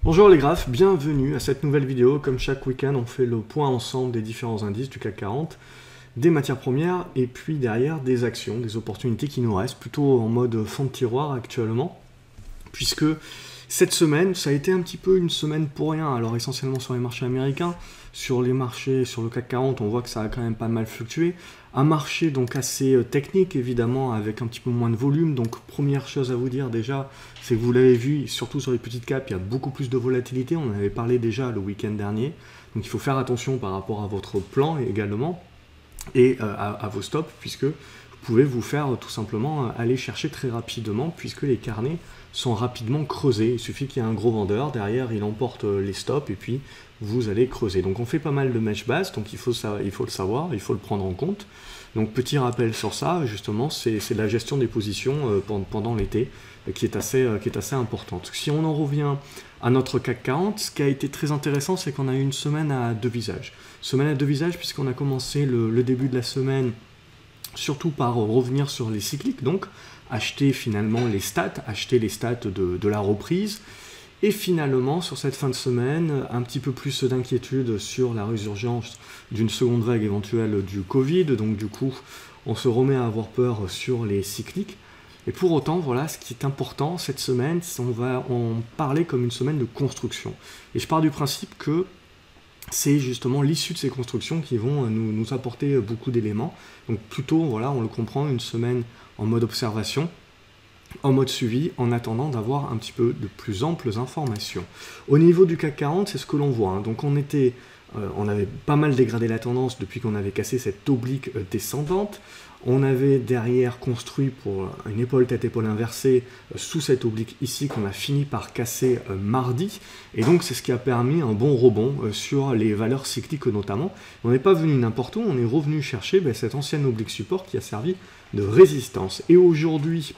Bonjour les graphes, bienvenue à cette nouvelle vidéo. Comme chaque week-end, on fait le point ensemble des différents indices du CAC 40, des matières premières et puis derrière des actions, des opportunités qui nous restent, plutôt en mode fond de tiroir actuellement, puisque cette semaine, ça a été un petit peu une semaine pour rien. Alors essentiellement sur les marchés américains, sur les marchés, sur le CAC 40, on voit que ça a quand même pas mal fluctué. Un marché donc assez technique évidemment, avec un petit peu moins de volume. Donc première chose à vous dire déjà, c'est que vous l'avez vu, surtout sur les petites caps, il y a beaucoup plus de volatilité. On en avait parlé déjà le week-end dernier. Donc il faut faire attention par rapport à votre plan également et à vos stops, puisque vous pouvez vous faire tout simplement aller chercher très rapidement, puisque les carnets sont rapidement creusés. Il suffit qu'il y ait un gros vendeur, derrière il emporte les stops et puis vous allez creuser. Donc on fait pas mal de mèches basses, donc il faut le savoir, il faut le prendre en compte. Donc petit rappel sur ça, justement, c'est la gestion des positions pendant l'été qui est assez importante. Si on en revient à notre CAC 40, ce qui a été très intéressant, c'est qu'on a eu une semaine à deux visages. Semaine à deux visages puisqu'on a commencé le début de la semaine surtout par revenir sur les cycliques, donc acheter finalement les stats, de la reprise. Et finalement, sur cette fin de semaine, un petit peu plus d'inquiétude sur la résurgence d'une seconde vague éventuelle du Covid. Donc du coup, on se remet à avoir peur sur les cycliques. Et pour autant, voilà, ce qui est important cette semaine, c'est on va en parler comme une semaine de construction. Et je pars du principe que c'est justement l'issue de ces constructions qui vont nous apporter beaucoup d'éléments. Donc plutôt, voilà, on le comprend, une semaine en mode observation, en mode suivi, en attendant d'avoir un petit peu de plus amples informations. Au niveau du CAC 40, c'est ce que l'on voit. Donc on avait pas mal dégradé la tendance depuis qu'on avait cassé cette oblique descendante. On avait derrière construit pour une épaule tête-épaule inversée sous cette oblique ici qu'on a fini par casser mardi. Et donc c'est ce qui a permis un bon rebond sur les valeurs cycliques notamment. On n'est pas venu n'importe où, on est revenu chercher cette ancienne oblique support qui a servi de résistance. Et aujourd'hui,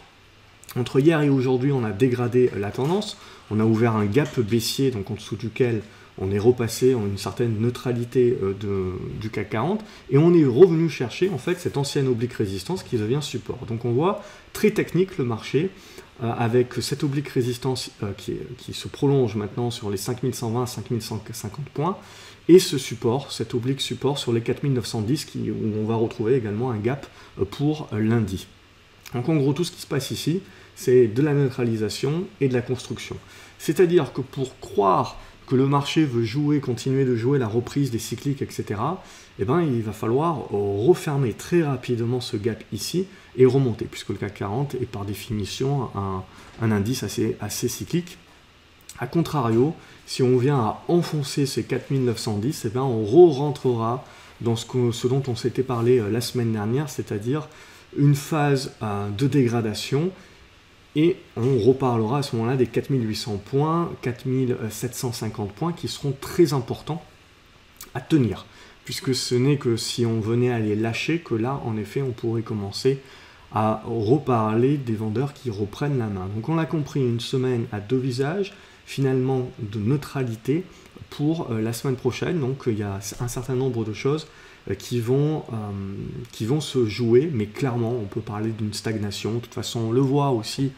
entre hier et aujourd'hui, on a dégradé la tendance. On a ouvert un gap baissier, donc en dessous duquel on est repassé en une certaine neutralité du CAC 40 et on est revenu chercher en fait cette ancienne oblique résistance qui devient support. Donc on voit très technique le marché avec cette oblique résistance qui se prolonge maintenant sur les 5120 5150 points et ce support, cet oblique support sur les 4910 où on va retrouver également un gap pour lundi. Donc en gros tout ce qui se passe ici c'est de la neutralisation et de la construction. C'est-à-dire que pour croire que le marché veut continuer de jouer la reprise des cycliques, etc., eh ben, il va falloir refermer très rapidement ce gap ici et remonter, puisque le CAC 40 est par définition un indice assez cyclique. A contrario, si on vient à enfoncer ces 4910, eh ben, on rentrera dans ce dont on s'était parlé la semaine dernière, c'est-à-dire une phase de dégradation. Et on reparlera à ce moment-là des 4800 points, 4750 points qui seront très importants à tenir. Puisque ce n'est que si on venait à les lâcher que là, en effet, on pourrait commencer à reparler des vendeurs qui reprennent la main. Donc on l'a compris, une semaine à deux visages, finalement de neutralité pour la semaine prochaine. Donc il y a un certain nombre de choses qui vont se jouer, mais clairement on peut parler d'une stagnation. De toute façon on le voit aussi,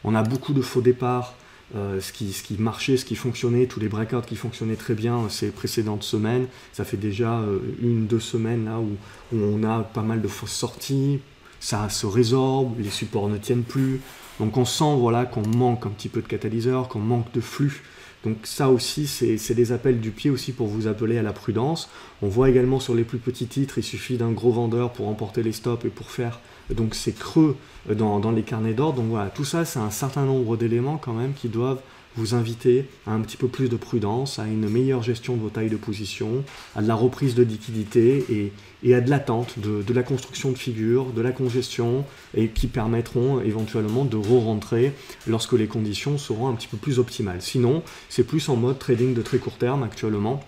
on a beaucoup de faux départs, ce qui marchait, ce qui fonctionnait, tous les breakouts qui fonctionnaient très bien ces précédentes semaines, ça fait déjà deux semaines là où on a pas mal de fausses sorties, ça se résorbe, les supports ne tiennent plus, donc on sent voilà, qu'on manque un petit peu de catalyseur, qu'on manque de flux. Donc ça aussi, c'est des appels du pied aussi pour vous appeler à la prudence. On voit également sur les plus petits titres, il suffit d'un gros vendeur pour emporter les stops et pour faire donc ces creux dans les carnets d'ordre. Donc voilà, tout ça, c'est un certain nombre d'éléments quand même qui doivent vous inviter à un petit peu plus de prudence, à une meilleure gestion de vos tailles de position, à de la reprise de liquidité et à de l'attente, de la construction de figures, de la congestion, et qui permettront éventuellement de re-rentrer lorsque les conditions seront un petit peu plus optimales. Sinon, c'est plus en mode trading de très court terme actuellement,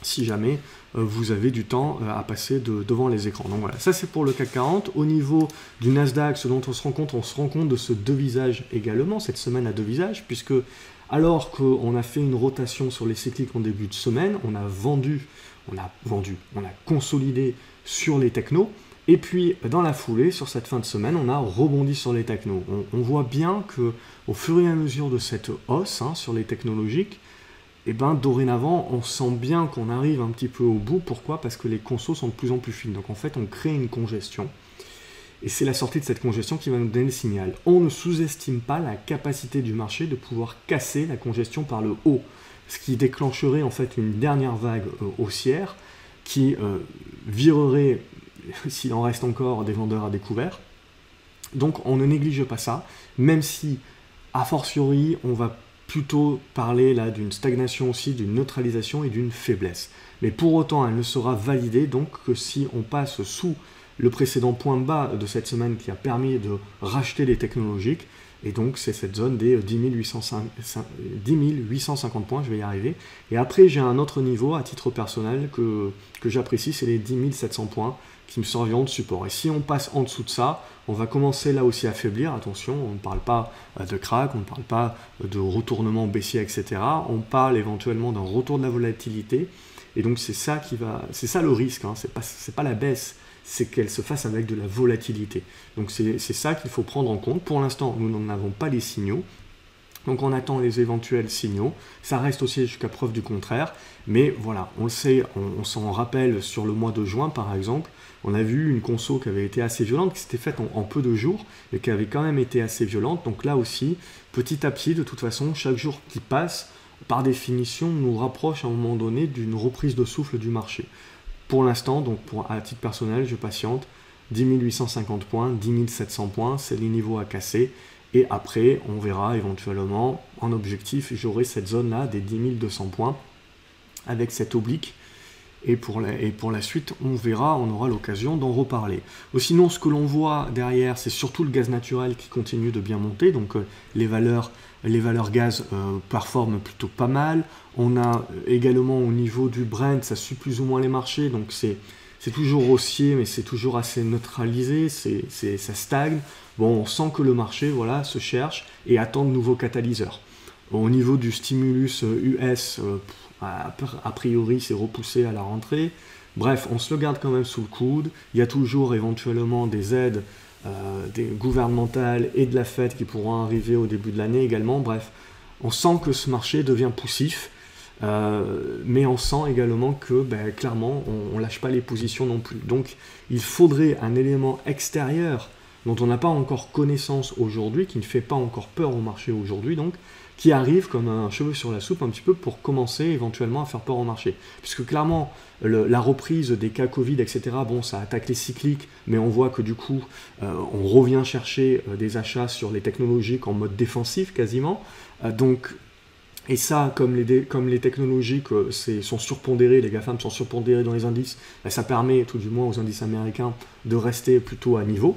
si jamais vous avez du temps à passer devant les écrans. Donc voilà, ça c'est pour le CAC 40. Au niveau du Nasdaq, ce dont on se rend compte de ce deux visages également, cette semaine à deux visages, puisque alors qu'on a fait une rotation sur les cycliques en début de semaine, on a consolidé sur les technos, Et puis, dans la foulée, sur cette fin de semaine, on a rebondi sur les technos. On voit bien que, au fur et à mesure de cette hausse sur les technologiques, et ben dorénavant, on sent bien qu'on arrive un petit peu au bout. Pourquoi? Parce que les consos sont de plus en plus fines. Donc en fait, on crée une congestion. Et c'est la sortie de cette congestion qui va nous donner le signal. On ne sous-estime pas la capacité du marché de pouvoir casser la congestion par le haut. Ce qui déclencherait en fait une dernière vague haussière qui virerait, s'il en reste encore, des vendeurs à découvert. Donc on ne néglige pas ça, même si, a fortiori, on va plutôt parler là d'une stagnation aussi, d'une neutralisation et d'une faiblesse. Mais pour autant, elle ne sera validée donc que si on passe sous le précédent point bas de cette semaine qui a permis de racheter les technologiques, et donc c'est cette zone des 10 850 points, je vais y arriver. Et après j'ai un autre niveau à titre personnel que j'apprécie, c'est les 10 700 points qui me serviront de support. Et si on passe en dessous de ça, on va commencer là aussi à faiblir. Attention, on ne parle pas de crack, on ne parle pas de retournement baissier, etc. On parle éventuellement d'un retour de la volatilité. Et donc c'est ça le risque, c'est pas la baisse, c'est qu'elle se fasse avec de la volatilité. Donc c'est ça qu'il faut prendre en compte. Pour l'instant, nous n'en avons pas les signaux. Donc on attend les éventuels signaux. Ça reste aussi jusqu'à preuve du contraire. Mais voilà, on le sait, on s'en rappelle sur le mois de juin par exemple. On a vu une conso qui avait été assez violente, qui s'était faite en peu de jours, et qui avait quand même été assez violente. Donc là aussi, petit à petit, de toute façon, chaque jour qui passe, par définition, nous rapproche à un moment donné d'une reprise de souffle du marché. Pour l'instant, donc à titre personnel, je patiente. 10 850 points, 10 700 points, c'est les niveaux à casser. Et après, on verra éventuellement, en objectif, j'aurai cette zone-là des 10 200 points avec cette oblique. Et pour la suite, on verra, on aura l'occasion d'en reparler. Sinon, ce que l'on voit derrière, c'est surtout le gaz naturel qui continue de bien monter. Donc les valeurs gaz performent plutôt pas mal. On a également au niveau du Brent, ça suit plus ou moins les marchés. Donc c'est toujours haussier, mais c'est toujours assez neutralisé, ça stagne. Bon, on sent que le marché se cherche et attend de nouveaux catalyseurs. Au niveau du stimulus US, a priori, c'est repoussé à la rentrée. Bref, on se le garde quand même sous le coude. Il y a toujours éventuellement des aides des gouvernementales et de la Fed qui pourront arriver au début de l'année également. Bref, on sent que ce marché devient poussif. Mais on sent également que clairement on lâche pas les positions non plus. Donc il faudrait un élément extérieur dont on n'a pas encore connaissance aujourd'hui, qui ne fait pas encore peur au marché aujourd'hui, donc qui arrive comme un cheveu sur la soupe un petit peu pour commencer éventuellement à faire peur au marché. Puisque clairement la reprise des cas Covid, etc., bon, ça attaque les cycliques, mais on voit que du coup on revient chercher des achats sur les technologiques en mode défensif quasiment. Et ça, comme les technologiques sont surpondérées, les GAFAM sont surpondérés dans les indices, ça permet tout du moins aux indices américains de rester plutôt à niveau.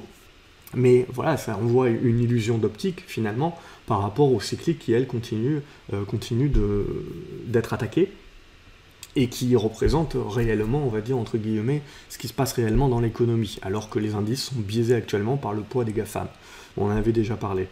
Mais voilà, ça envoie une illusion d'optique finalement par rapport aux cycliques qui, elles, continuent d'être attaquées et qui représentent réellement, on va dire, entre guillemets, ce qui se passe réellement dans l'économie, alors que les indices sont biaisés actuellement par le poids des GAFAM. On en avait déjà parlé.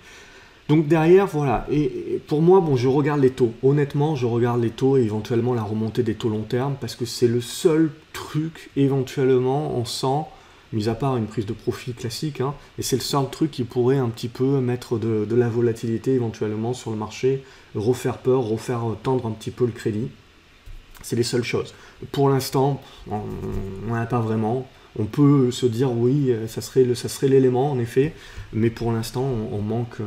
Donc derrière, voilà, et pour moi, bon, je regarde les taux. Honnêtement, je regarde les taux et éventuellement la remontée des taux long terme, parce que c'est le seul truc, éventuellement, on sent, mis à part une prise de profit classique, et c'est le seul truc qui pourrait un petit peu mettre de la volatilité éventuellement sur le marché, refaire peur, refaire tendre un petit peu le crédit. C'est les seules choses. Pour l'instant, on n'en a pas vraiment. On peut se dire oui, ça serait l'élément en effet, mais pour l'instant on manque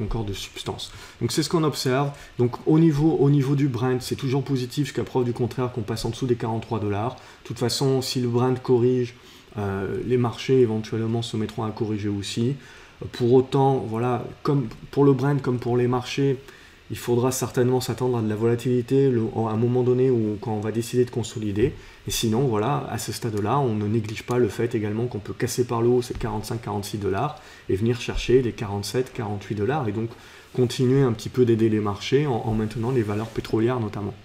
encore de substance. Donc c'est ce qu'on observe. Donc au niveau du Brent, c'est toujours positif jusqu'à preuve du contraire qu'on passe en dessous des 43 $. De toute façon, si le Brent corrige, les marchés éventuellement se mettront à corriger aussi. Pour autant, voilà, comme pour le Brent comme pour les marchés, il faudra certainement s'attendre à de la volatilité à un moment donné quand on va décider de consolider. Et sinon, voilà, à ce stade-là, on ne néglige pas le fait également qu'on peut casser par le haut ces 45-46 $ et venir chercher les 47-48 $. Et donc continuer un petit peu d'aider les marchés en maintenant les valeurs pétrolières notamment.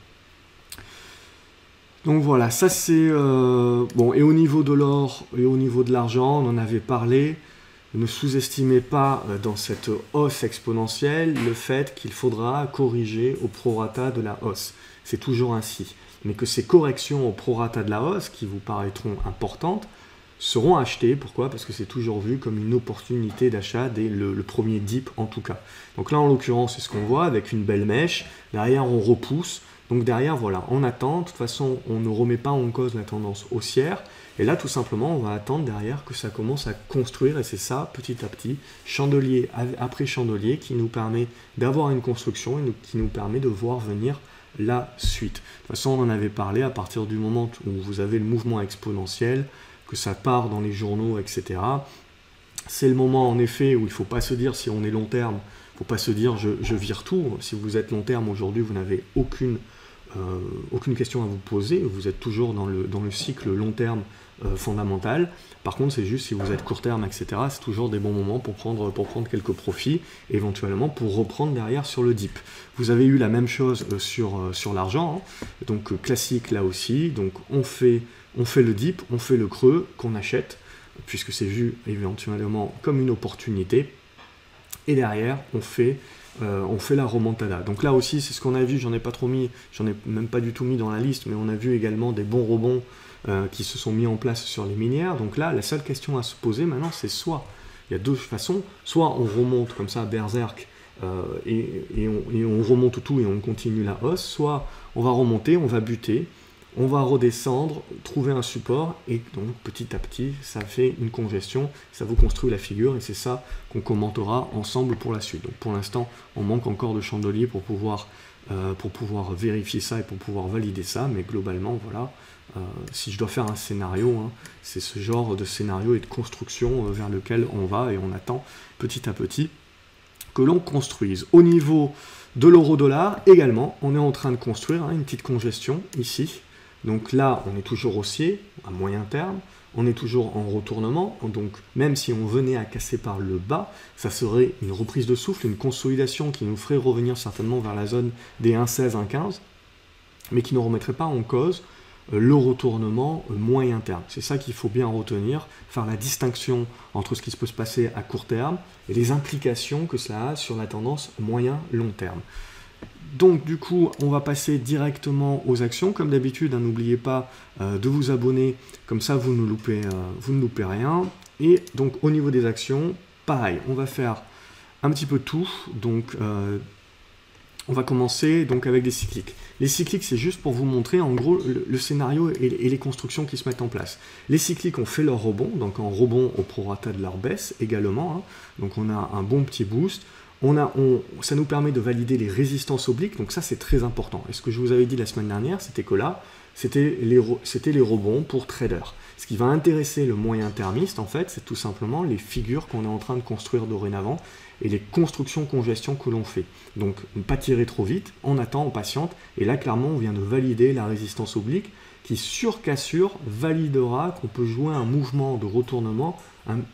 Donc voilà, ça c'est... bon, et au niveau de l'or et au niveau de l'argent, on en avait parlé. Ne sous-estimez pas dans cette hausse exponentielle le fait qu'il faudra corriger au prorata de la hausse. C'est toujours ainsi. Mais que ces corrections au prorata de la hausse, qui vous paraîtront importantes, seront achetés. Pourquoi? Parce que c'est toujours vu comme une opportunité d'achat dès le premier dip en tout cas. Donc là en l'occurrence c'est ce qu'on voit avec une belle mèche, derrière on repousse, donc derrière voilà, on attend, de toute façon on ne remet pas en cause la tendance haussière, et là tout simplement on va attendre derrière que ça commence à construire, et c'est ça petit à petit, chandelier après chandelier, qui nous permet d'avoir une construction et qui nous permet de voir venir la suite. De toute façon on en avait parlé, à partir du moment où vous avez le mouvement exponentiel, que ça part dans les journaux, etc. C'est le moment en effet où il ne faut pas se dire si on est long terme, il ne faut pas se dire je vire tout. Si vous êtes long terme aujourd'hui, vous n'avez aucune question à vous poser, vous êtes toujours dans le cycle long terme fondamental. Par contre, c'est juste si vous êtes court terme, etc., c'est toujours des bons moments pour prendre quelques profits, éventuellement pour reprendre derrière sur le dip. Vous avez eu la même chose sur l'argent, hein. Donc classique là aussi, donc on fait le dip, on fait le creux qu'on achète, puisque c'est vu éventuellement comme une opportunité, et derrière on fait la remontada. Donc là aussi c'est ce qu'on a vu, j'en ai même pas du tout mis dans la liste, mais on a vu également des bons rebonds qui se sont mis en place sur les minières. Donc là la seule question à se poser maintenant c'est soit, il y a deux façons, soit on remonte comme ça berserk et on remonte tout et on continue la hausse, soit on va remonter, on va buter, on va redescendre, trouver un support, et donc petit à petit, ça fait une congestion, ça vous construit la figure, et c'est ça qu'on commentera ensemble pour la suite. Donc pour l'instant, on manque encore de chandelier pour pouvoir vérifier ça et pour pouvoir valider ça, mais globalement, voilà, si je dois faire un scénario, hein, c'est ce genre de scénario et de construction vers lequel on va, et on attend petit à petit que l'on construise. Au niveau de l'euro-dollar, également, on est en train de construire une petite congestion ici. Donc là, on est toujours haussier, à moyen terme, on est toujours en retournement, donc même si on venait à casser par le bas, ça serait une reprise de souffle, une consolidation qui nous ferait revenir certainement vers la zone des 1,16, 1,15, mais qui ne remettrait pas en cause le retournement moyen terme. C'est ça qu'il faut bien retenir, faire la distinction entre ce qui peut se passer à court terme et les implications que cela a sur la tendance moyen-long terme. Donc du coup, on va passer directement aux actions. Comme d'habitude, hein, n'oubliez pas de vous abonner, comme ça vous ne loupez rien. Et donc au niveau des actions, pareil, on va faire un petit peu tout. Donc on va commencer donc avec des cycliques. Les cycliques, c'est juste pour vous montrer en gros le scénario et les constructions qui se mettent en place. Les cycliques ont fait leur rebond, donc en rebond au prorata de leur baisse également. Hein. Donc on a un bon petit boost. Ça nous permet de valider les résistances obliques, donc ça c'est très important. Et ce que je vous avais dit la semaine dernière, c'était que là, c'était les rebonds pour traders. Ce qui va intéresser le moyen termiste, en fait, c'est tout simplement les figures qu'on est en train de construire dorénavant et les constructions congestion que l'on fait. Donc, ne pas tirer trop vite, on attend, on patiente, et là, clairement, on vient de valider la résistance oblique qui, sur cassure, validera qu'on peut jouer un mouvement de retournement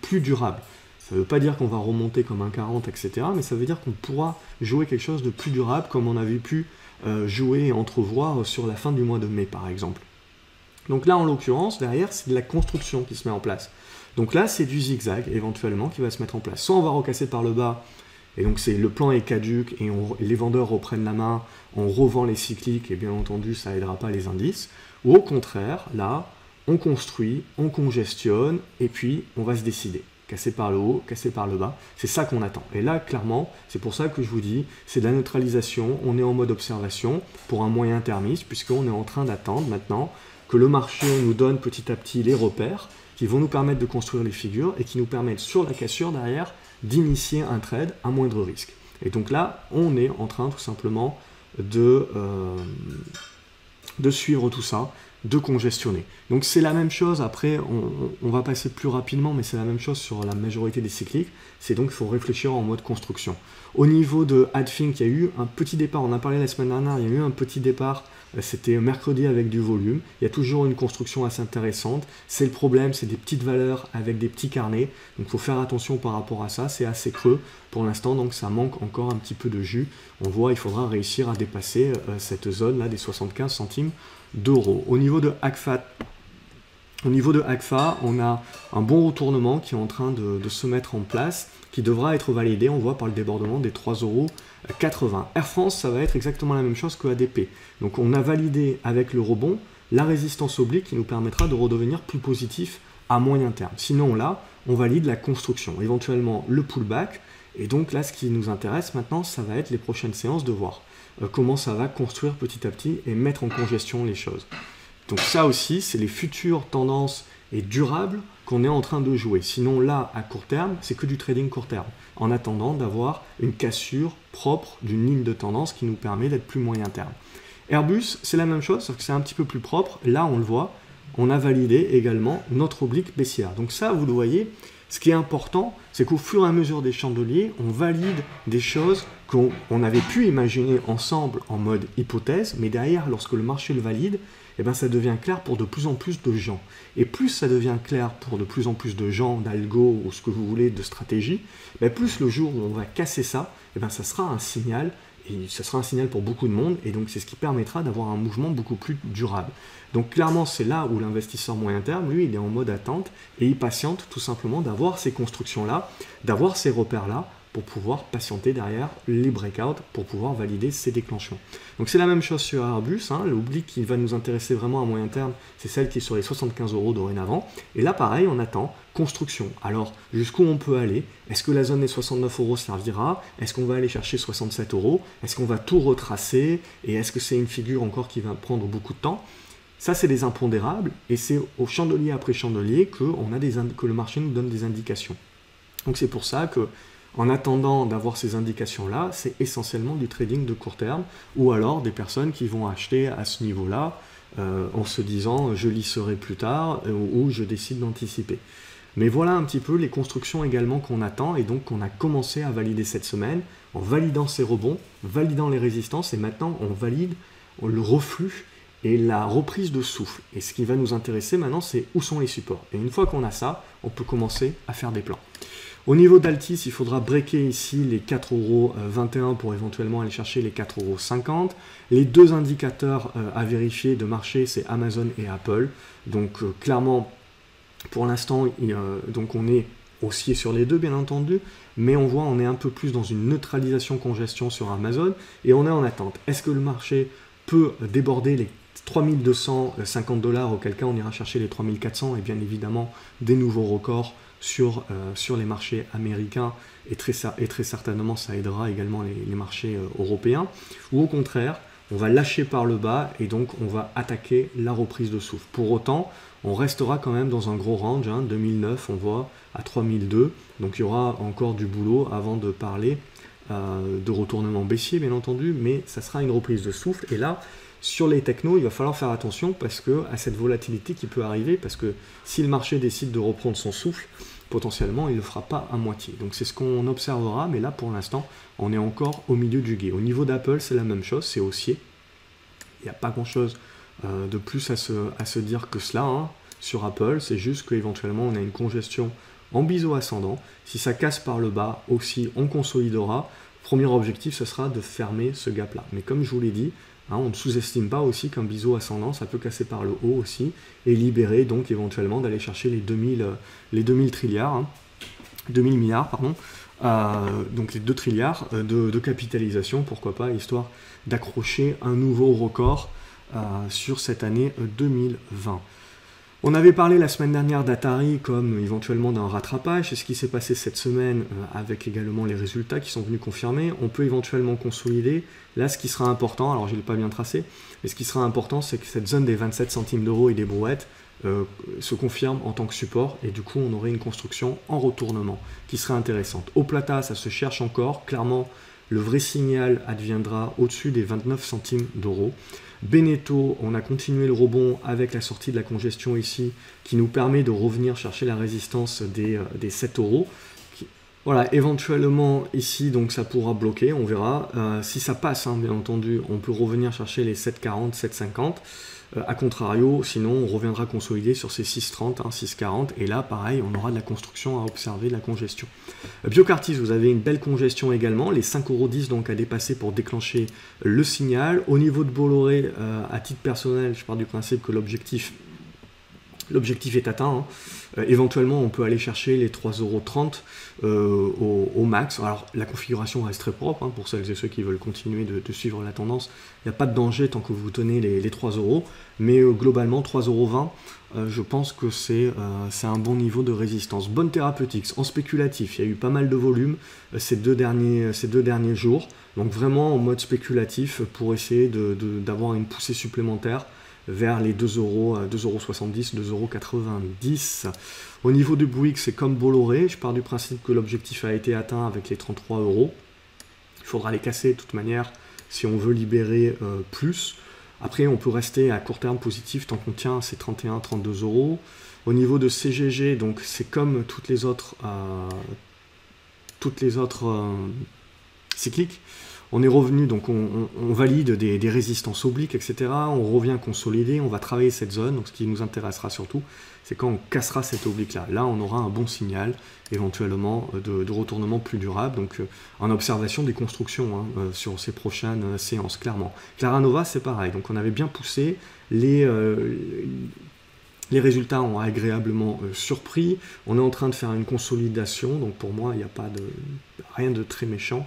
plus durable. Ça ne veut pas dire qu'on va remonter comme un 40, etc., mais ça veut dire qu'on pourra jouer quelque chose de plus durable, comme on avait pu jouer et entrevoir sur la fin du mois de mai, par exemple. Donc là, en l'occurrence, derrière, c'est de la construction qui se met en place. Donc là, c'est du zigzag, éventuellement, qui va se mettre en place. Soit on va recasser par le bas, et donc le plan est caduc, et les vendeurs reprennent la main, on revend les cycliques, et bien entendu, ça n'aidera pas les indices. Ou au contraire, là, on construit, on congestionne, et puis on va se décider. Casser par le haut, casser par le bas, c'est ça qu'on attend. Et là, clairement, c'est pour ça que je vous dis, c'est de la neutralisation, on est en mode observation pour un moyen termiste, puisqu'on est en train d'attendre maintenant que le marché nous donne petit à petit les repères qui vont nous permettre de construire les figures et qui nous permettent sur la cassure derrière d'initier un trade à moindre risque. Et donc là, on est en train tout simplement de suivre tout ça, de congestionner. Donc c'est la même chose, après on va passer plus rapidement, mais c'est la même chose sur la majorité des cycliques, c'est donc il faut réfléchir en mode construction. Au niveau de Adfink, il y a eu un petit départ, on a parlé la semaine dernière, il y a eu un petit départ, c'était mercredi avec du volume, il y a toujours une construction assez intéressante, c'est le problème, c'est des petites valeurs avec des petits carnets, donc il faut faire attention par rapport à ça, c'est assez creux pour l'instant, donc ça manque encore un petit peu de jus, on voit, il faudra réussir à dépasser cette zone là des 75 centimes d'euros. Au niveau de AGFA, on a un bon retournement qui est en train de se mettre en place, qui devra être validé, on voit, par le débordement des 3,80 €. Air France, ça va être exactement la même chose que ADP. Donc on a validé avec le rebond la résistance oblique qui nous permettra de redevenir plus positif à moyen terme. Sinon là, on valide la construction, éventuellement le pullback. Et donc là, ce qui nous intéresse maintenant, ça va être les prochaines séances de voir comment ça va construire petit à petit et mettre en congestion les choses. Donc ça aussi, c'est les futures tendances et durables qu'on est en train de jouer. Sinon là, à court terme, c'est que du trading court terme, en attendant d'avoir une cassure propre d'une ligne de tendance qui nous permet d'être plus moyen terme. Airbus, c'est la même chose, sauf que c'est un petit peu plus propre. Là, on le voit, on a validé également notre oblique baissière. Donc ça, vous le voyez, ce qui est important, c'est qu'au fur et à mesure des chandeliers, on valide des choses qu'on avait pu imaginer ensemble en mode hypothèse, mais derrière, lorsque le marché le valide, eh ben, ça devient clair pour de plus en plus de gens. Et plus ça devient clair pour de plus en plus de gens, d'algo ou ce que vous voulez, de stratégie, ben plus le jour où on va casser ça, eh ben, ça sera un signal. Et ça sera un signal pour beaucoup de monde, et donc c'est ce qui permettra d'avoir un mouvement beaucoup plus durable. Donc clairement, c'est là où l'investisseur moyen terme, lui, il est en mode attente, et il patiente tout simplement d'avoir ces constructions-là, d'avoir ces repères-là, pour pouvoir patienter derrière les breakouts, pour pouvoir valider ces déclenchements. Donc c'est la même chose sur Airbus, hein. L'oblique qui va nous intéresser vraiment à moyen terme, c'est celle qui est sur les 75 € dorénavant. Et là pareil, on attend construction. Alors jusqu'où on peut aller? Est-ce que la zone des 69 € servira? Est-ce qu'on va aller chercher 67 €? Est-ce qu'on va tout retracer? Et est-ce que c'est une figure encore qui va prendre beaucoup de temps? Ça, c'est des impondérables, et c'est au chandelier après chandelier que le marché nous donne des indications. Donc c'est pour ça que en attendant d'avoir ces indications-là, c'est essentiellement du trading de court terme, ou alors des personnes qui vont acheter à ce niveau-là, en se disant « je lisserai plus tard » ou « je décide d'anticiper ». Mais voilà un petit peu les constructions également qu'on attend, et donc qu'on a commencé à valider cette semaine, en validant ces rebonds, validant les résistances, et maintenant on valide le reflux et la reprise de souffle. Et ce qui va nous intéresser maintenant, c'est où sont les supports. Et une fois qu'on a ça, on peut commencer à faire des plans. Au niveau d'Altis, il faudra breaker ici les 4,21 € pour éventuellement aller chercher les 4,50 €. Les deux indicateurs à vérifier de marché, c'est Amazon et Apple. Donc clairement, pour l'instant, donc on est haussier sur les deux, bien entendu, mais on voit on est un peu plus dans une neutralisation congestion sur Amazon, et on est en attente. Est-ce que le marché peut déborder les 3250 $, auquel cas on ira chercher les 3400, et bien évidemment des nouveaux records sur les marchés américains, et très certainement ça aidera également les marchés européens, ou au contraire, on va lâcher par le bas, et donc on va attaquer la reprise de souffle. Pour autant, on restera quand même dans un gros range, hein, 2009 on voit à 3002, donc il y aura encore du boulot avant de parler de retournement baissier bien entendu, mais ça sera une reprise de souffle, et là, sur les technos, il va falloir faire attention parce que à cette volatilité qui peut arriver, parce que si le marché décide de reprendre son souffle, potentiellement il ne le fera pas à moitié. Donc c'est ce qu'on observera, mais là pour l'instant, on est encore au milieu du gué. Au niveau d'Apple, c'est la même chose, c'est haussier. Il n'y a pas grand-chose de plus à se dire que cela, hein, sur Apple. C'est juste qu'éventuellement on a une congestion en biseau ascendant. Si ça casse par le bas aussi, on consolidera. Premier objectif, ce sera de fermer ce gap-là. Mais comme je vous l'ai dit, hein, on ne sous-estime pas aussi qu'un biseau ascendant, ça peut casser par le haut aussi, et libérer donc éventuellement d'aller chercher les 2000 trilliards, hein, 2000 milliards, pardon, donc les 2 trilliards de capitalisation, pourquoi pas, histoire d'accrocher un nouveau record sur cette année 2020. On avait parlé la semaine dernière d'Atari comme éventuellement d'un rattrapage, c'est ce qui s'est passé cette semaine avec également les résultats qui sont venus confirmer. On peut éventuellement consolider. Là, ce qui sera important, alors je ne l'ai pas bien tracé, mais ce qui sera important, c'est que cette zone des 27 centimes d'euros et des brouettes se confirme en tant que support, et du coup, on aurait une construction en retournement qui serait intéressante. Au Plata, ça se cherche encore. Clairement, le vrai signal adviendra au-dessus des 29 centimes d'euros. Beneteau, on a continué le rebond avec la sortie de la congestion ici, qui nous permet de revenir chercher la résistance des 7 €. Voilà, éventuellement ici, donc ça pourra bloquer, on verra. Si ça passe, hein, bien entendu, on peut revenir chercher les 7,40, 7,50. A contrario, sinon on reviendra consolider sur ces 6,30, hein, 6,40, et là pareil, on aura de la construction à observer, de la congestion. Biocartis, vous avez une belle congestion également, les 5,10 € donc à dépasser pour déclencher le signal. Au niveau de Bolloré, à titre personnel, je pars du principe que l'objectif L'objectif est atteint, hein. Éventuellement on peut aller chercher les 3,30 € au max. Alors la configuration reste très propre, hein, pour celles et ceux qui veulent continuer de suivre la tendance. Il n'y a pas de danger tant que vous tenez les 3 €, mais globalement 3,20 €, je pense que c'est un bon niveau de résistance. Bonne thérapeutique, en spéculatif, il y a eu pas mal de volume ces deux derniers jours, donc vraiment en mode spéculatif pour essayer d'avoir une poussée supplémentaire vers les 2,70 €, 2,90 €. Au niveau du Bouygues, c'est comme Bolloré, je pars du principe que l'objectif a été atteint avec les 33 €. Il faudra les casser de toute manière si on veut libérer plus. Après, on peut rester à court terme positif tant qu'on tient ces 31, 32 €. Au niveau de CGG, donc c'est comme toutes les autres cycliques. On est revenu, donc on valide des résistances obliques, etc. On revient consolider, on va travailler cette zone. Donc ce qui nous intéressera surtout, c'est quand on cassera cette oblique-là. Là, on aura un bon signal, éventuellement, de retournement plus durable. Donc en observation des constructions, hein, sur ces prochaines séances, clairement. Claranova, c'est pareil. Donc on avait bien poussé. Les résultats ont agréablement surpris. On est en train de faire une consolidation. Donc pour moi, il n'y a pas rien de très méchant.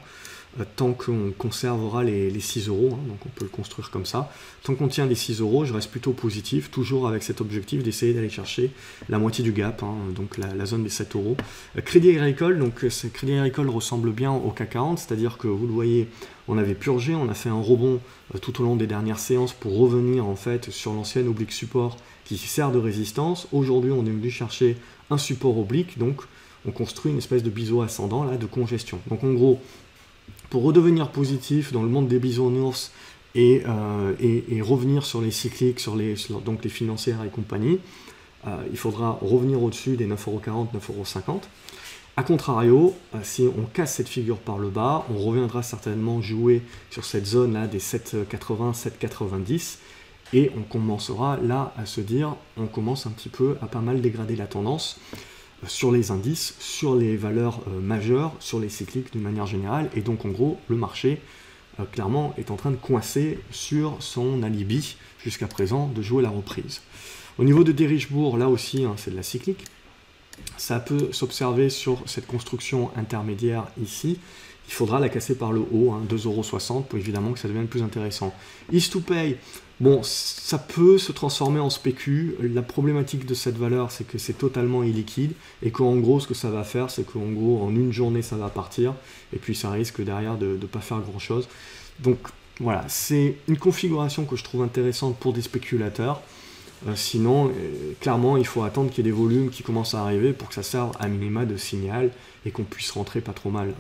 Tant qu'on conservera les 6 €, hein, donc on peut le construire comme ça. Tant qu'on tient les 6 €, je reste plutôt positif, toujours avec cet objectif d'essayer d'aller chercher la moitié du gap, hein, donc la zone des 7 €. Crédit Agricole, donc Crédit Agricole ressemble bien au CAC 40, c'est-à-dire que vous le voyez, on avait purgé, on a fait un rebond tout au long des dernières séances pour revenir en fait sur l'ancienne oblique support qui sert de résistance. Aujourd'hui, on est venu chercher un support oblique, donc on construit une espèce de biseau ascendant là, de congestion. Donc en gros, pour redevenir positif dans le monde des bisounours et revenir sur les cycliques, donc les financières et compagnie, il faudra revenir au-dessus des 9,40 €, 9,50 €. A contrario, si on casse cette figure par le bas, on reviendra certainement jouer sur cette zone-là des 7,80, 7,90 €, et on commencera là à se dire, on commence un petit peu à pas mal dégrader la tendance sur les indices, sur les valeurs majeures, sur les cycliques d'une manière générale, et donc en gros le marché clairement est en train de coincer sur son alibi jusqu'à présent de jouer la reprise. Au niveau de Derichebourg, là aussi hein, c'est de la cyclique, ça peut s'observer sur cette construction intermédiaire ici. Il faudra la casser par le haut, hein, 2,60 € pour évidemment que ça devienne plus intéressant. East2Pay, bon, ça peut se transformer en spécu. La problématique de cette valeur, c'est que c'est totalement illiquide et qu'en gros, ce que ça va faire, c'est qu'en gros, en une journée, ça va partir et puis ça risque derrière de ne pas faire grand-chose. Donc voilà, c'est une configuration que je trouve intéressante pour des spéculateurs. Sinon, clairement, il faut attendre qu'il y ait des volumes qui commencent à arriver pour que ça serve à minima de signal et qu'on puisse rentrer pas trop mal.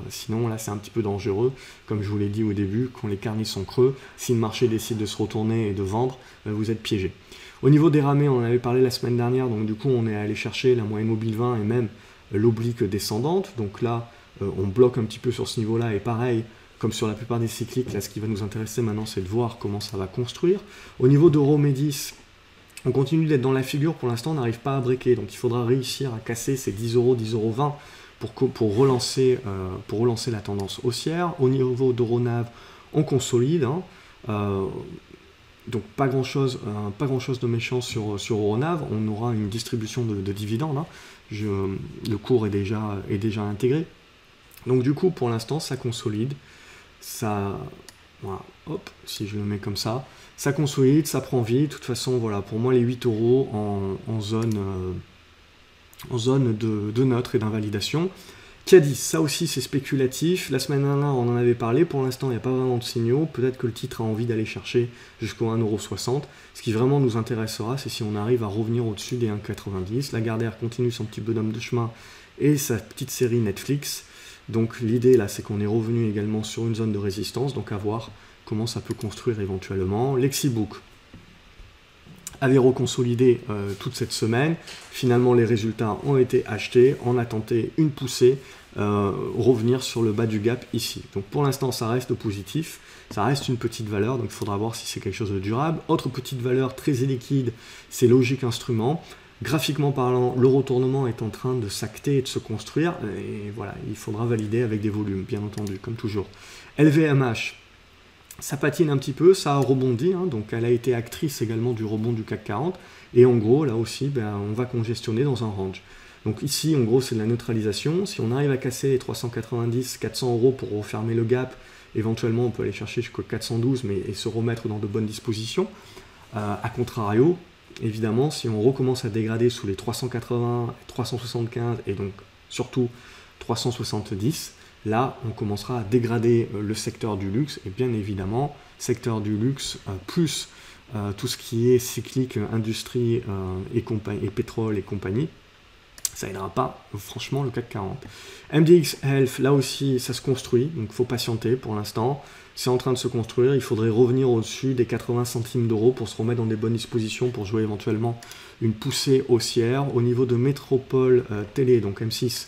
Sinon, là, c'est un petit peu dangereux. Comme je vous l'ai dit au début, quand les carnets sont creux, si le marché décide de se retourner et de vendre, vous êtes piégé. Au niveau des ramés, on en avait parlé la semaine dernière, donc du coup, on est allé chercher la moyenne mobile 20 et même l'oblique descendante. Donc là, on bloque un petit peu sur ce niveau-là et pareil, comme sur la plupart des cycliques, là, ce qui va nous intéresser maintenant, c'est de voir comment ça va construire. Au niveau d'Euromedis, on continue d'être dans la figure, pour l'instant on n'arrive pas à breaker, donc il faudra réussir à casser ces 10 €, 10,20 € pour relancer la tendance haussière. Au niveau d'Euronav, on consolide, hein, donc pas grand chose de méchant sur Euronav. On aura une distribution de dividendes, hein. Le cours est déjà intégré, donc du coup pour l'instant ça consolide, ça, voilà, hop, si je le mets comme ça consolide, ça prend vie. De toute façon, voilà, pour moi, les 8 € en zone de neutre et d'invalidation. Cadiz, ça aussi, c'est spéculatif. La semaine dernière, on en avait parlé. Pour l'instant, il n'y a pas vraiment de signaux. Peut-être que le titre a envie d'aller chercher jusqu'au 1,60 €. Ce qui vraiment nous intéressera, c'est si on arrive à revenir au-dessus des 1,90 €. Lagardère continue son petit bonhomme de chemin et sa petite série Netflix. Donc l'idée, là, c'est qu'on est revenu également sur une zone de résistance. Donc à voir comment ça peut construire éventuellement. Lexibook avait reconsolidé toute cette semaine. Finalement, les résultats ont été achetés. On a tenté une poussée, revenir sur le bas du gap ici. Donc pour l'instant, ça reste positif. Ça reste une petite valeur, donc il faudra voir si c'est quelque chose de durable. Autre petite valeur très liquide, c'est Logic Instrument. Graphiquement parlant, le retournement est en train de s'acter et de se construire. Et voilà, il faudra valider avec des volumes, bien entendu, comme toujours. LVMH. Ça patine un petit peu, ça a rebondi, hein, donc elle a été actrice également du rebond du CAC 40, et en gros, là aussi, ben, on va congestionner dans un range. Donc ici, en gros, c'est de la neutralisation. Si on arrive à casser les 390, 400 € pour refermer le gap, éventuellement, on peut aller chercher jusqu'au 412, mais et se remettre dans de bonnes dispositions. A contrario, évidemment, si on recommence à dégrader sous les 380, 375, et donc surtout 370, là, on commencera à dégrader le secteur du luxe, et bien évidemment, secteur du luxe plus tout ce qui est cyclique, industrie et pétrole et compagnie, ça aidera pas, franchement, le CAC 40. MDX Health, là aussi, ça se construit, donc il faut patienter pour l'instant. C'est en train de se construire, il faudrait revenir au-dessus des 80 centimes d'euros pour se remettre dans des bonnes dispositions pour jouer éventuellement une poussée haussière. Au niveau de Métropole Télé, donc M6,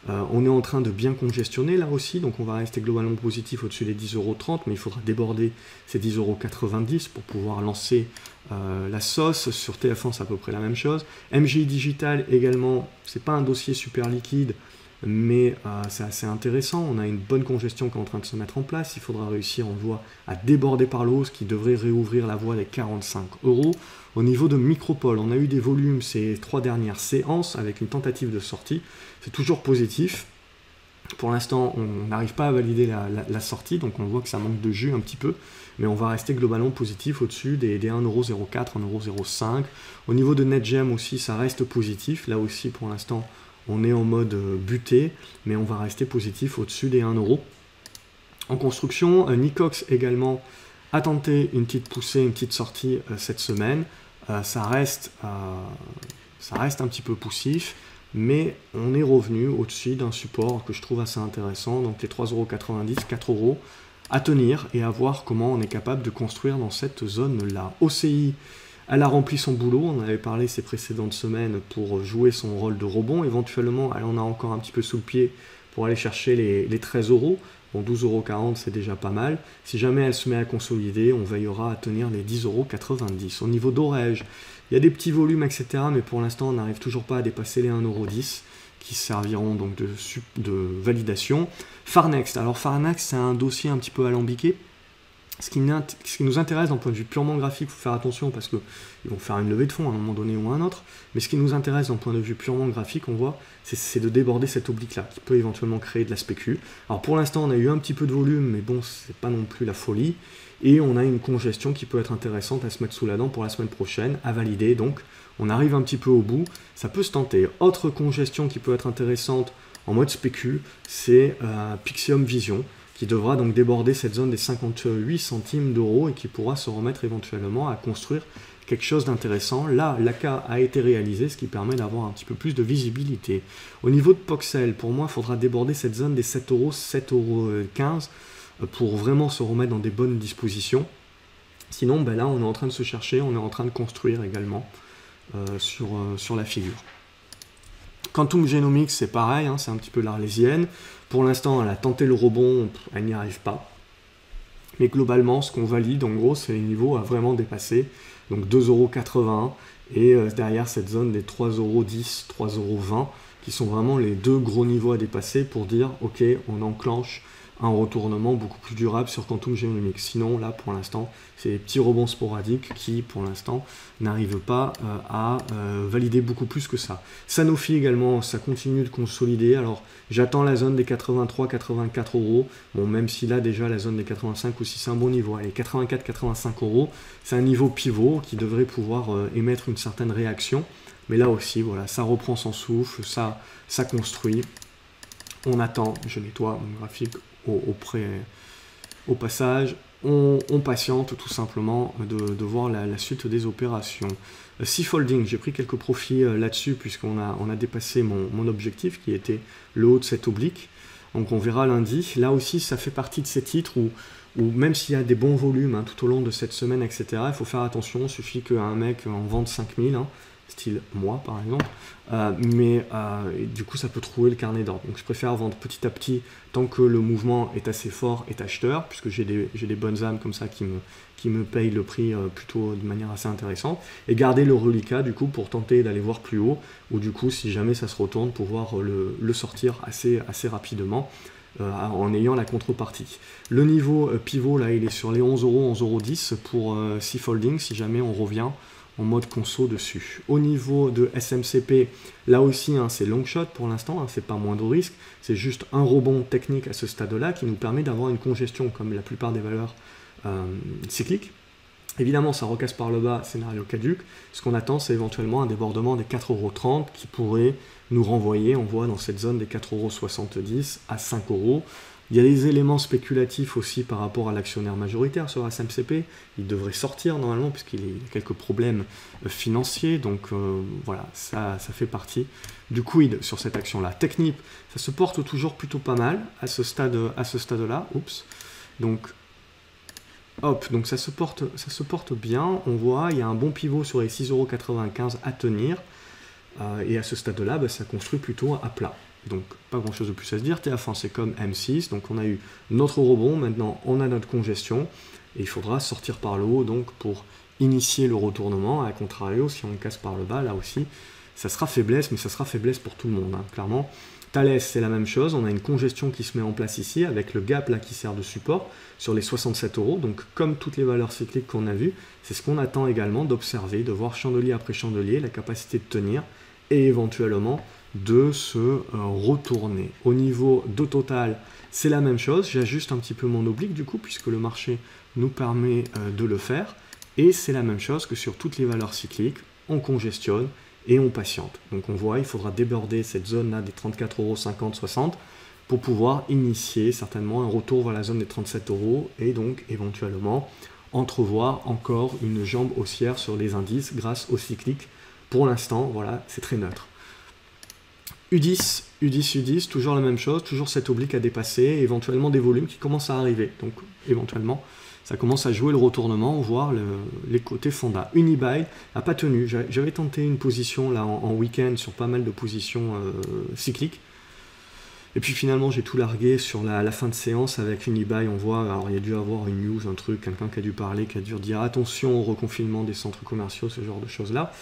on est en train de bien congestionner là aussi, donc on va rester globalement positif au-dessus des 10,30 €, mais il faudra déborder ces 10,90 € pour pouvoir lancer la sauce. Sur TF1, c'est à peu près la même chose. MGI Digital également, c'est pas un dossier super liquide, mais c'est assez intéressant. On a une bonne congestion qui est en train de se mettre en place. Il faudra réussir, on voit, à déborder par le haut, ce qui devrait réouvrir la voie des 45 €. Au niveau de Micropole, on a eu des volumes ces 3 dernières séances avec une tentative de sortie. C'est toujours positif. Pour l'instant, on n'arrive pas à valider la sortie, donc on voit que ça manque de jus un petit peu, mais on va rester globalement positif au-dessus des 1,04 €, 1,05 €. Au niveau de NetGem aussi, ça reste positif. Là aussi, pour l'instant, on est en mode buté, mais on va rester positif au-dessus des 1 €. En construction, Nicox également a tenté une petite poussée, une petite sortie cette semaine. Ça reste un petit peu poussif, mais on est revenu au-dessus d'un support que je trouve assez intéressant, donc les 3,90 €, 4 € à tenir et à voir comment on est capable de construire dans cette zone-là. OCI, elle a rempli son boulot, on avait parlé ces précédentes semaines pour jouer son rôle de rebond. Éventuellement, elle en a encore un petit peu sous le pied pour aller chercher les 13 €. Bon, 12,40 € c'est déjà pas mal. Si jamais elle se met à consolider, on veillera à tenir les 10,90 €. Au niveau d'Orège, il y a des petits volumes, etc. Mais pour l'instant, on n'arrive toujours pas à dépasser les 1,10 € qui serviront donc de validation. Farnext, alors Farnext, c'est un dossier un petit peu alambiqué. Ce qui nous intéresse d'un point de vue purement graphique, il faut faire attention parce qu'ils vont faire une levée de fonds à un moment donné ou à un autre, mais ce qui nous intéresse d'un point de vue purement graphique, on voit, c'est de déborder cette oblique-là, qui peut éventuellement créer de la spécu. Alors pour l'instant, on a eu un petit peu de volume, mais bon, c'est pas non plus la folie, et on a une congestion qui peut être intéressante à se mettre sous la dent pour la semaine prochaine, à valider, donc on arrive un petit peu au bout, ça peut se tenter. Autre congestion qui peut être intéressante en mode spécu, c'est Pixium Vision, qui devra donc déborder cette zone des 58 centimes d'euros et qui pourra se remettre éventuellement à construire quelque chose d'intéressant. Là, l'ACA a été réalisé, ce qui permet d'avoir un petit peu plus de visibilité. Au niveau de Poxel, pour moi, il faudra déborder cette zone des 7 €, 7,15 € pour vraiment se remettre dans des bonnes dispositions. Sinon, ben là, on est en train de se chercher, on est en train de construire également sur la figure. Quantum Genomics, c'est pareil, hein, c'est un petit peu l'Arlésienne. Pour l'instant, elle a tenté le rebond, elle n'y arrive pas. Mais globalement, ce qu'on valide, en gros, c'est les niveaux à vraiment dépasser. Donc 2,80 € et derrière cette zone des 3,10 €, 3,20 € qui sont vraiment les deux gros niveaux à dépasser pour dire, ok, on enclenche un retournement beaucoup plus durable sur Quantum Genomics. Sinon, là, pour l'instant, c'est des petits rebonds sporadiques qui, pour l'instant, n'arrivent pas à valider beaucoup plus que ça. Sanofi également, ça continue de consolider. Alors, j'attends la zone des 83, 84 €. Bon, même si là, déjà, la zone des 85 aussi, c'est un bon niveau. Allez, 84, 85 €, c'est un niveau pivot qui devrait pouvoir émettre une certaine réaction. Mais là aussi, voilà, ça reprend son souffle, ça construit. On attend, je nettoie mon graphique au passage, on patiente tout simplement de voir la suite des opérations. Seafolding, j'ai pris quelques profits là-dessus puisqu'on a dépassé mon objectif qui était le haut de cette oblique. Donc on verra lundi. Là aussi, ça fait partie de ces titres où même s'il y a des bons volumes hein, tout au long de cette semaine, etc., il faut faire attention. Il suffit qu'un mec en vende 5000, hein, style moi par exemple, mais du coup ça peut trouver le carnet d'ordre. Donc je préfère vendre petit à petit tant que le mouvement est assez fort et acheteur, puisque j'ai des bonnes âmes comme ça qui me payent le prix plutôt de manière assez intéressante, et garder le reliquat du coup pour tenter d'aller voir plus haut, ou du coup si jamais ça se retourne pouvoir le sortir assez rapidement. en ayant la contrepartie. Le niveau pivot, là, il est sur les 11 €, 11,10 € pour C-Folding, si jamais on revient en mode conso dessus. Au niveau de SMCP, là aussi, hein, c'est long shot pour l'instant, hein, c'est pas moins de risque, c'est juste un rebond technique à ce stade-là qui nous permet d'avoir une congestion comme la plupart des valeurs cycliques. Évidemment, ça recasse par le bas, scénario caduc. Ce qu'on attend, c'est éventuellement un débordement des 4,30 € qui pourrait nous renvoyer, on voit dans cette zone des 4,70 € à 5 €. Il y a des éléments spéculatifs aussi par rapport à l'actionnaire majoritaire sur SMCP. Il devrait sortir normalement puisqu'il y a quelques problèmes financiers. Donc voilà, ça fait partie du quid sur cette action-là. Technip, ça se porte toujours plutôt pas mal à ce stade-là. Oups. Donc hop, donc ça se porte bien. On voit, il y a un bon pivot sur les 6,95 € à tenir. Et à ce stade-là, bah, ça construit plutôt à plat. Donc pas grand chose de plus à se dire. TF1 c'est comme M6, donc on a eu notre rebond, maintenant on a notre congestion, et il faudra sortir par le haut donc pour initier le retournement. À contrario, si on casse par le bas, là aussi, ça sera faiblesse, mais ça sera faiblesse pour tout le monde, hein, clairement. Thales, c'est la même chose, on a une congestion qui se met en place ici, avec le gap là qui sert de support sur les 67 €, donc comme toutes les valeurs cycliques qu'on a vues, c'est ce qu'on attend également d'observer, de voir chandelier après chandelier, la capacité de tenir, et éventuellement de se retourner. Au niveau de Total, c'est la même chose, j'ajuste un petit peu mon oblique du coup, puisque le marché nous permet de le faire, et c'est la même chose que sur toutes les valeurs cycliques, on congestionne, et on patiente. Donc on voit, il faudra déborder cette zone-là des 34,50 €, 60 € pour pouvoir initier certainement un retour vers la zone des 37 € et donc éventuellement entrevoir encore une jambe haussière sur les indices grâce au cyclique. Pour l'instant, voilà, c'est très neutre. U10, toujours la même chose, toujours cet oblique à dépasser, éventuellement des volumes qui commencent à arriver. Donc éventuellement, ça commence à jouer le retournement, voir les côtés fonda. Unibail n'a pas tenu. J'avais tenté une position là en week-end sur pas mal de positions cycliques. Et puis finalement, j'ai tout largué sur la fin de séance avec Unibail. On voit, alors il y a dû avoir une news, un truc, quelqu'un qui a dû parler, qui a dû dire attention au reconfinement des centres commerciaux, ce genre de choses-là.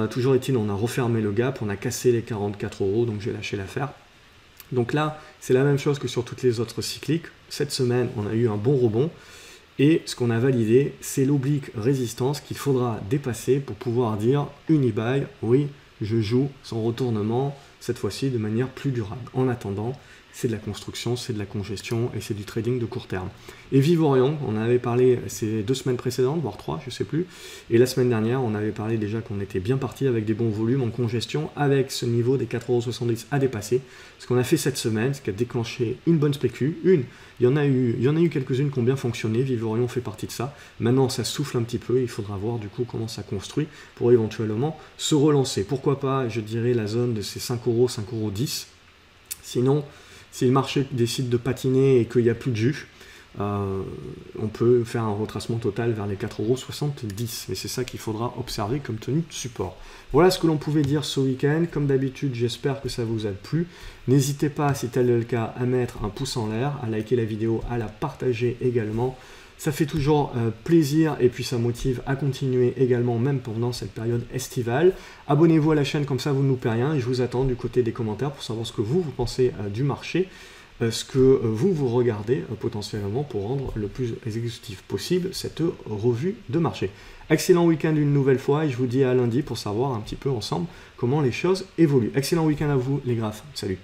Toujours est-il, on a refermé le gap, on a cassé les 44 €, donc j'ai lâché l'affaire. Donc là, c'est la même chose que sur toutes les autres cycliques. Cette semaine, on a eu un bon rebond. Et ce qu'on a validé, c'est l'oblique résistance qu'il faudra dépasser pour pouvoir dire Unibail, oui, je joue son retournement, cette fois-ci de manière plus durable. En attendant, c'est de la construction, c'est de la congestion et c'est du trading de court terme. Et Vivorion, on en avait parlé ces 2 semaines précédentes, voire 3, je ne sais plus. Et la semaine dernière, on avait parlé déjà qu'on était bien parti avec des bons volumes en congestion, avec ce niveau des 4,70 € à dépasser. Ce qu'on a fait cette semaine, ce qui a déclenché une bonne spécu. Il y en a eu quelques-unes qui ont bien fonctionné, Vivorion fait partie de ça. Maintenant, ça souffle un petit peu, il faudra voir du coup comment ça construit pour éventuellement se relancer. Pourquoi pas, je dirais, la zone de ces 5 €, 5,10 €. Sinon, si le marché décide de patiner et qu'il n'y a plus de jus, on peut faire un retracement total vers les 4,70 €. Mais c'est ça qu'il faudra observer comme tenue de support. Voilà ce que l'on pouvait dire ce week-end. Comme d'habitude, j'espère que ça vous a plu. N'hésitez pas, si tel est le cas, à mettre un pouce en l'air, à liker la vidéo, à la partager également. Ça fait toujours plaisir et puis ça motive à continuer également, même pendant cette période estivale. Abonnez-vous à la chaîne, comme ça vous ne loupez rien. Et je vous attends du côté des commentaires pour savoir ce que vous pensez du marché, ce que vous regardez potentiellement pour rendre le plus exhaustif possible cette revue de marché. Excellent week-end une nouvelle fois et je vous dis à lundi pour savoir un petit peu ensemble comment les choses évoluent. Excellent week-end à vous les graphes. Salut!